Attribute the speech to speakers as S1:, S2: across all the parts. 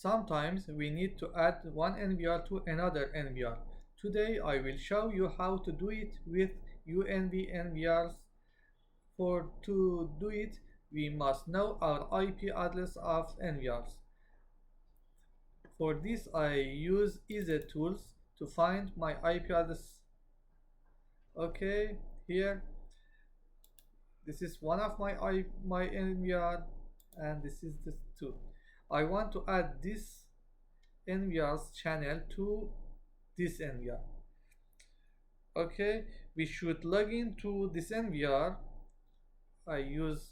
S1: sometimes we need to add one NVR to another NVR. Today I will show you how to do it with NVRs. To do it, we must know our IP address of NVRs. For this, I use EasyTools to find my IP address. Okay, here, this is one of my NVR, and this is the two. I want to add this NVR's channel to this NVR. Okay, we should log into this NVR. I use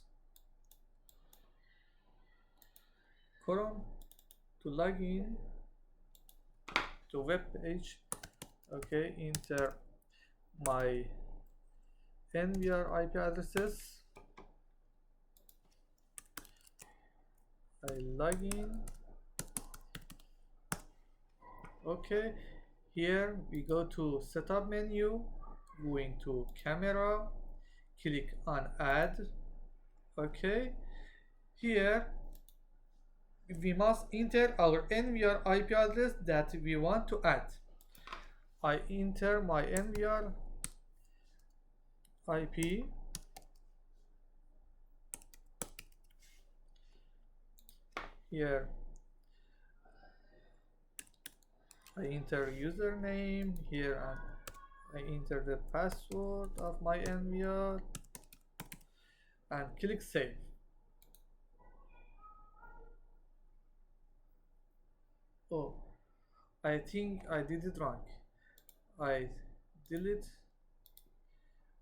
S1: Chrome to log in to web page. Okay, enter my NVR IP addresses. I log in. Okay, here we go to setup menu, going to camera, click on add. Okay, here we must enter our NVR IP address that we want to add. I enter my NVR IP. Here I enter username. Here I enter the password of my NVR and click save. Oh, I think I did it wrong. I delete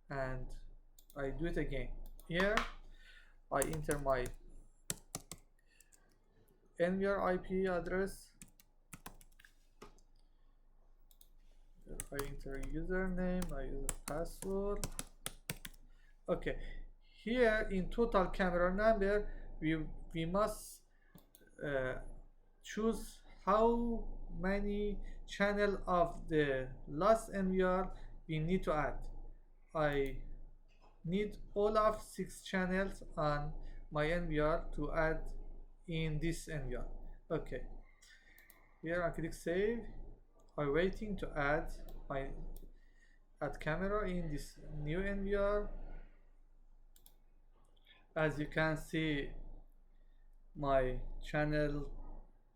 S1: and I do it again. Here I enter my NVR IP address. I enter username, I use password. Okay, here in total camera number, we must choose how many channel of the last NVR we need to add. I need all of 6 channels on my NVR to add in this NVR. Okay, here I click save. I'm waiting to add my camera in this new NVR. As you can see, my channel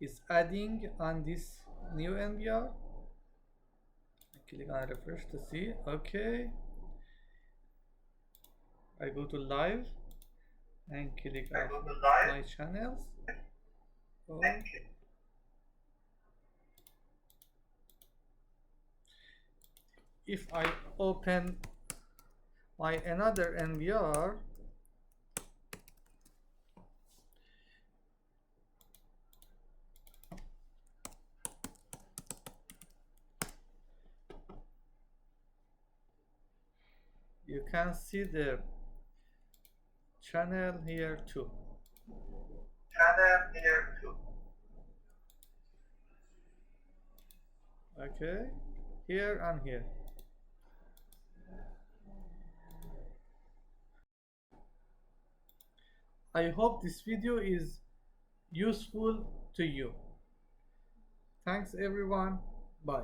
S1: is adding on this new NVR. Click on refresh to see. Okay, I go to live and click on my channels. Oh. If I open my another NVR, you can see the channel here too. Okay, here and here. I hope this video is useful to you. Thanks everyone. Bye.